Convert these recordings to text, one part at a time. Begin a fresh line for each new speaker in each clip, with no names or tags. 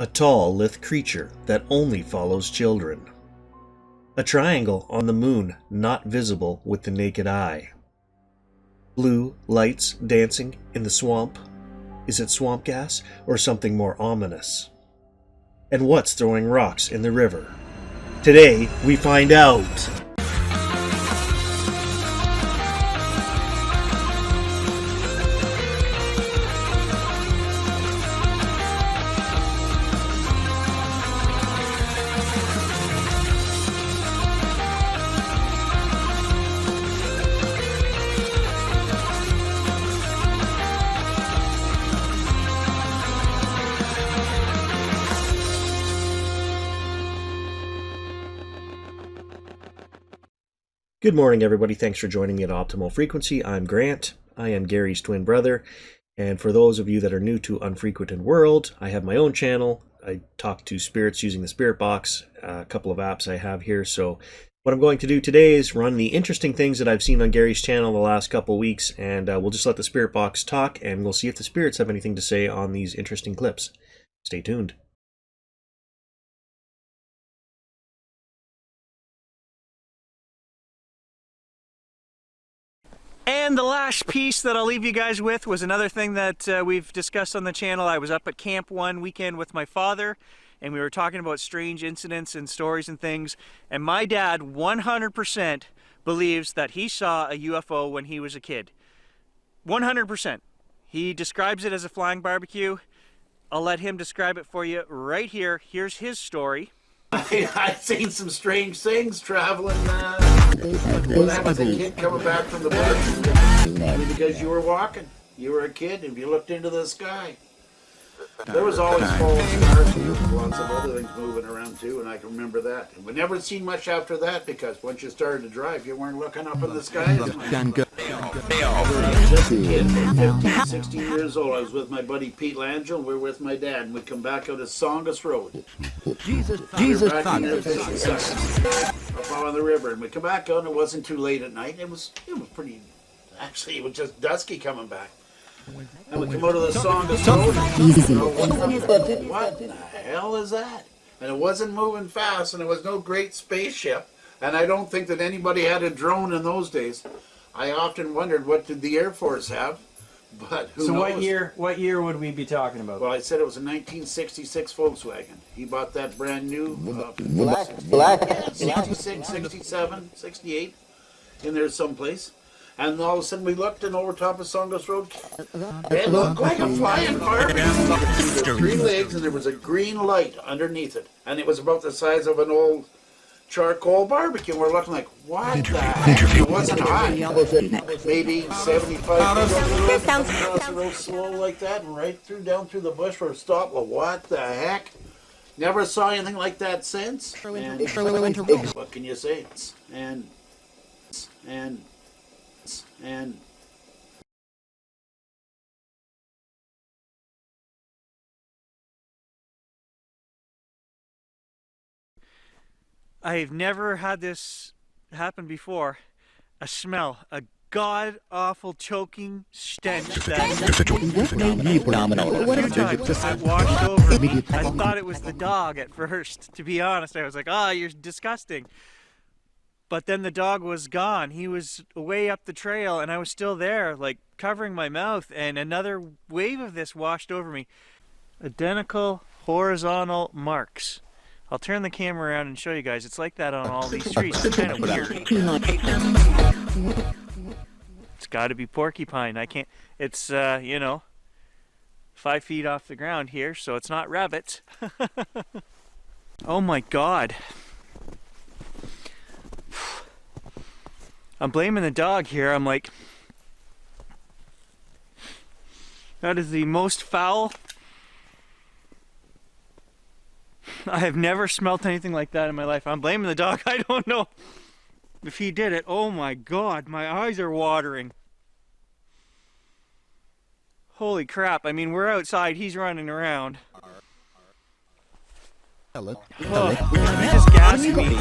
A tall, lithe creature that only follows children. A triangle on the moon not visible with the naked eye. Blue lights dancing in the swamp. Is it swamp gas or something more ominous? And what's throwing rocks in the river? Today we find out! Good morning, everybody. Thanks for joining me at Optimal Frequency. I'm Grant. I am Gary's twin brother. And for those of you that are new to Unfrequented World, I have my own channel. I talk to spirits using the Spirit Box, a couple of apps I have here. So what I'm going to do today is run the interesting things that I've seen on Gary's channel the last couple of weeks, and we'll just let the Spirit Box talk, and we'll see if the spirits have anything to say on these interesting clips. Stay tuned.
And the last piece that I'll leave you guys with was another thing that we've discussed on the channel. I was up at camp one weekend with my father, and we were talking about strange incidents and stories and things. And my dad 100% believes that he saw a UFO when he was a kid. 100%. He describes it as a flying barbecue. I'll let him describe it for you right here. Here's his story.
I've seen some strange things traveling when I was a kid coming back from the bush. Because you were walking. You were a kid and you looked into the sky. There was always falling stars and lots of other things moving around too, and I can remember that. And we never seen much after that because once you started to drive, you weren't looking up in the sky. I was just a kid, 15, 16 years old. I was with my buddy Pete Langell, and we were with my dad, and we'd come back out of Songus Road. Jesus, up on the river, and we'd come back out, and it wasn't too late at night. It was pretty, actually, it was just dusky coming back. And we come out of the Songus Road. What the hell is that? And it wasn't moving fast, and it was no great spaceship. And I don't think that anybody had a drone in those days. I often wondered, what did the Air Force have? But who knows?
What year would we be talking about?
Well, I said it was a 1966 Volkswagen. He bought that brand new.
Black.
66, 67, 68, in there someplace. And all of a sudden we looked, and over top of Songus Road, it looked like a flying barbecue. There were 3 legs, and there was a green light underneath it. And it was about the size of an old charcoal barbecue. And we're looking like, what the heck? It wasn't hot. Maybe 75 real slow like that, and right down through the bush for a stop. Well, what the heck? Never saw anything like that since. And what can you say? And
I've never had this happen before. A smell, a god-awful choking stench that a few times I washed over me. I thought it was the dog at first, to be honest. I was like, you're disgusting. But then the dog was gone. He was way up the trail, and I was still there, like covering my mouth, and another wave of this washed over me. Identical horizontal marks. I'll turn the camera around and show you guys. It's like that on all these trees. It's kind of weird. It's got to be porcupine. I can't. It's 5 feet off the ground here, so it's not rabbits. Oh my God. I'm blaming the dog here. I'm like, that is the most foul. I have never smelt anything like that in my life. I'm blaming the dog. I don't know if he did it. Oh my God, my eyes are watering. Holy crap. I mean, we're outside. He's running around. Oh, he just gassed me.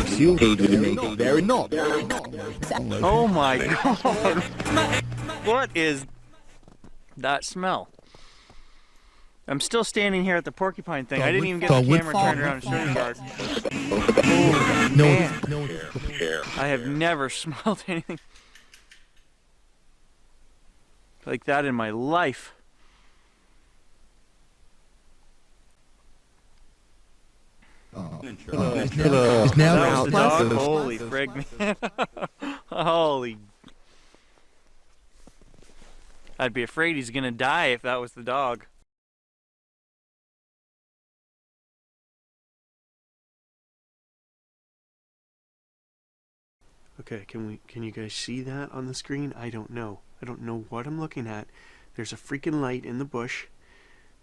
Oh my God. What is that smell? I'm still standing here at the porcupine thing. I didn't even get the camera turned around and show you guys. Oh, man. I have never smelled anything like that in my life. That was the dog? Holy frig, man. Holy. I'd be afraid he's gonna die if that was the dog. Okay, can you guys see that on the screen? I don't know. I don't know what I'm looking at. There's a freaking light in the bush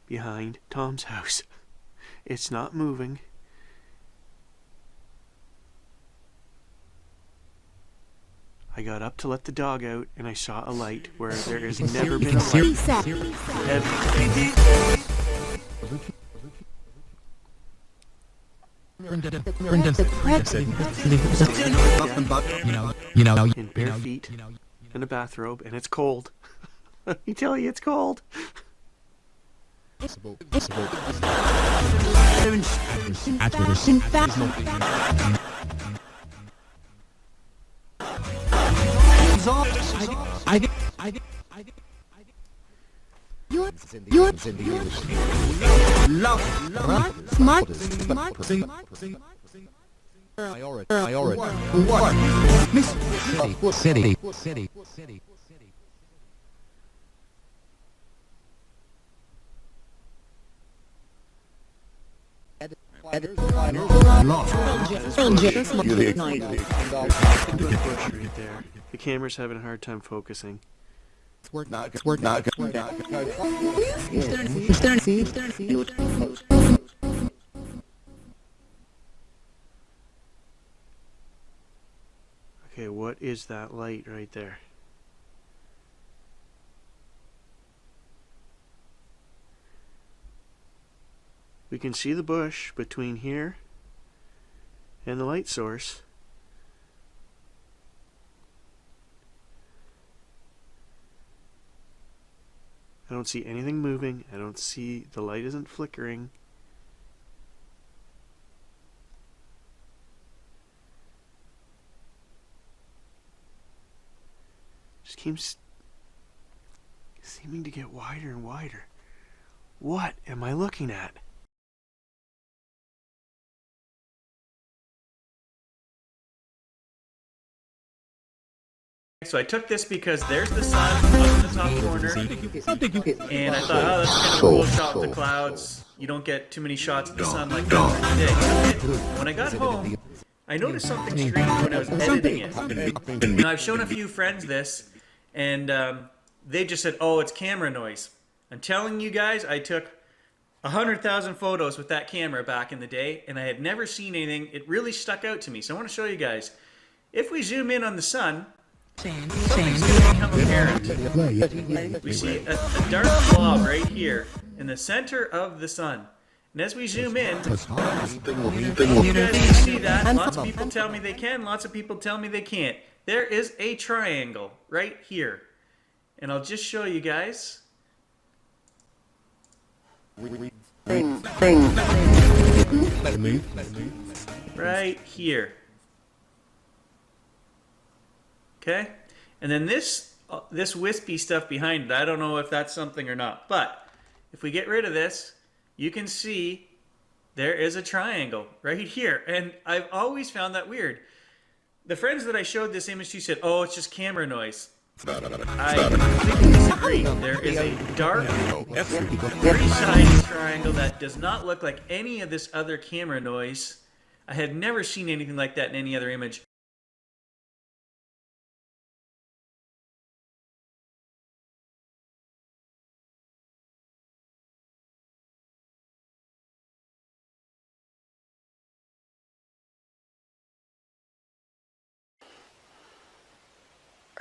behind Tom's house. It's not moving. I got up to let the dog out and I saw a light where there has never been a light. In bare feet and a bathrobe, and it's cold. Let me tell you, it's cold.
City.
The camera's having a hard time focusing. Okay, what is that light right there? We can see the bush between here and the light source. I don't see anything moving. I don't see, the light isn't flickering. Just keeps seeming to get wider and wider. What am I looking at? So I took this because there's the sun up in the top corner, and I thought, oh, that's kind of a cool shot with the clouds. You don't get too many shots of the sun like that every day. When I got home, I noticed something strange when I was editing it. Now, I've shown a few friends this, and they just said, oh, it's camera noise. I'm telling you guys, I took 100,000 photos with that camera back in the day, and I had never seen anything. It really stuck out to me, so I want to show you guys. If we zoom in on the sun, something's going to become apparent. We see a dark blob right here in the center of the sun. And as we zoom in, you guys can see that. Lots of people tell me they can, lots of people tell me they can't. There is a triangle right here. And I'll just show you guys. Right here. Okay, and then this wispy stuff behind it, I don't know if that's something or not, but if we get rid of this, you can see there is a triangle right here, and I've always found that weird. The friends that I showed this image to said, oh, it's just camera noise. I completely disagree. There is a dark, three-sided triangle that does not look like any of this other camera noise. I had never seen anything like that in any other image.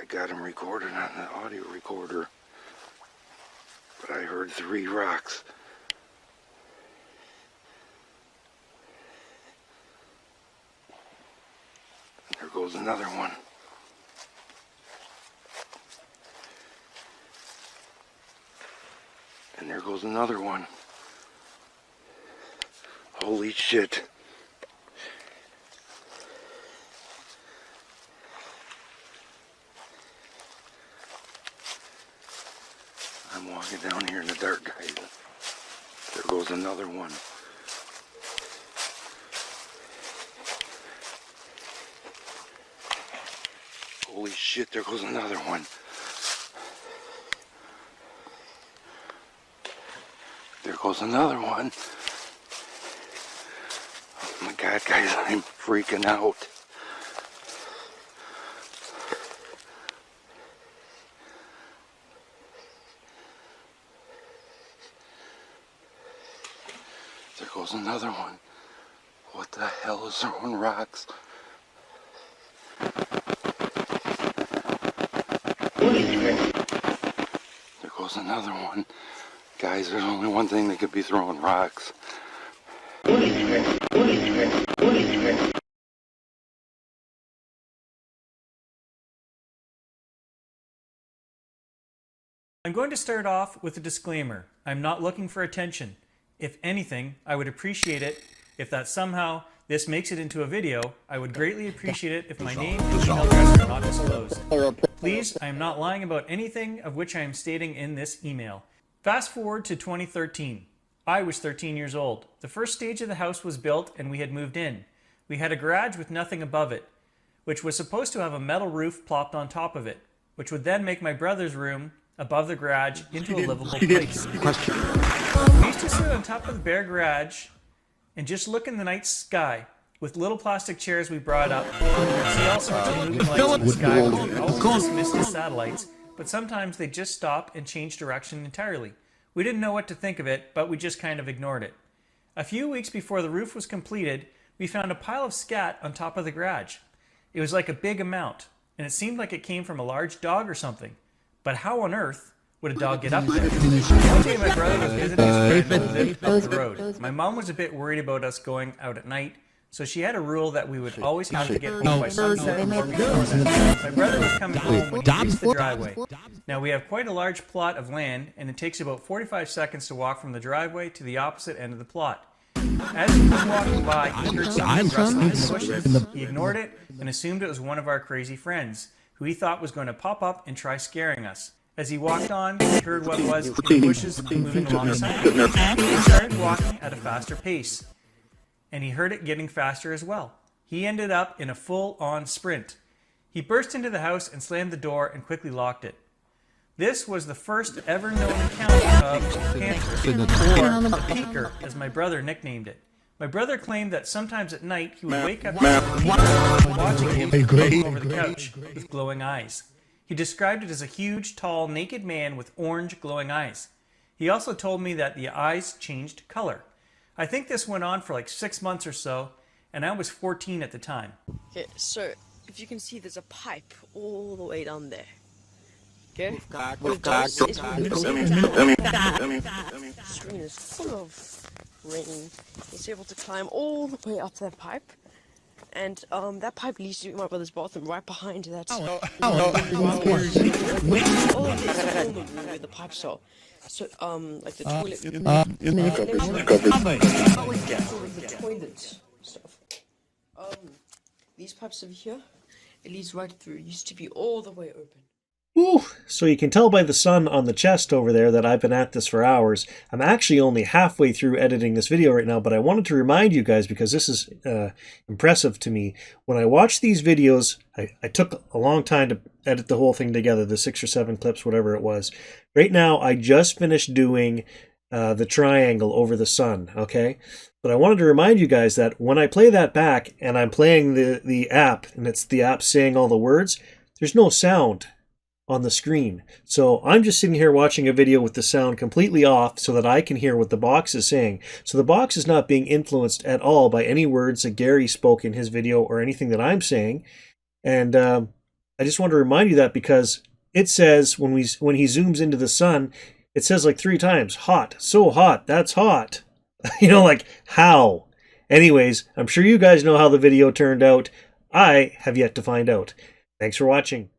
I got him recorded on the audio recorder, but I heard 3 rocks. There goes another one. And there goes another one. Holy shit. I'm walking down here in the dark, guys. There goes another one. Holy shit, there goes another one. There goes another one. Oh my god, guys, I'm freaking out. There goes another one. What the hell is throwing rocks? There goes another one. Guys, there's only one thing that could be throwing rocks.
I'm going to start off with a disclaimer. I'm not looking for attention. If anything, I would appreciate it if that somehow this makes it into a video. I would greatly appreciate it if my name and email address are not disclosed. Please, I am not lying about anything of which I am stating in this email. Fast forward to 2013. I was 13 years old. The first stage of the house was built and we had moved in. We had a garage with nothing above it, which was supposed to have a metal roof plopped on top of it, which would then make my brother's room above the garage into a livable place. We used to sit on top of the bare garage and just look in the night sky with little plastic chairs we brought up. We'd see all sorts of moving lights in the sky, which we always dismissed as satellites, but sometimes they'd just stop and change direction entirely. We didn't know what to think of it, but we just kind of ignored it. A few weeks before the roof was completed, we found a pile of scat on top of the garage. It was like a big amount, and it seemed like it came from a large dog or something. But how on earth would a dog get up there? One day my brother was visiting his friend who lived up the road. My mom was a bit worried about us going out at night, so she had a rule that we would always have to get home by sunset or before that. My brother was coming home when he reached the driveway. Now we have quite a large plot of land, and it takes about 45 seconds to walk from the driveway to the opposite end of the plot. As he was walking by, he heard something rustling in the bushes. He ignored it and assumed it was one of our crazy friends, who he thought was going to pop up and try scaring us. As he walked on, he heard what was in the bushes moving alongside him. He started walking at a faster pace, and he heard it getting faster as well. He ended up in a full-on sprint. He burst into the house and slammed the door and quickly locked it. This was the first ever known encounter of Panther, or the Peeker, as my brother nicknamed it. My brother claimed that sometimes at night he would wake up watching him looking over the couch with glowing eyes. He described it as a huge, tall, naked man with orange, glowing eyes. He also told me that the eyes changed color. I think this went on for like 6 months or so, and I was 14 at the time.
Okay, so if you can see, there's a pipe all the way down there. Okay? The screen is full of rain. He's able to climb all the way up that pipe. And that pipe leads to my brother's bathroom right behind that. All of this is where the pipes are. So, like the toilet. The toilet stuff. These pipes over here, it leads right through. It used to be all the way open.
Woo! So you can tell by the sun on the chest over there that I've been at this for hours. I'm actually only halfway through editing this video right now, but I wanted to remind you guys, because this is impressive to me. When I watch these videos, I took a long time to edit the whole thing together, the 6 or 7 clips, whatever it was. Right now, I just finished doing the triangle over the sun, okay? But I wanted to remind you guys that when I play that back, and I'm playing the app, and it's the app saying all the words, there's no sound on the screen. So I'm just sitting here watching a video with the sound completely off so that I can hear what the box is saying. So the box is not being influenced at all by any words that Gary spoke in his video or anything that I'm saying. And I just want to remind you that, because it says when he zooms into the sun, it says like 3 times, hot, so hot, that's hot. You know, like, how? Anyways, I'm sure you guys know how the video turned out. I have yet to find out. Thanks for watching.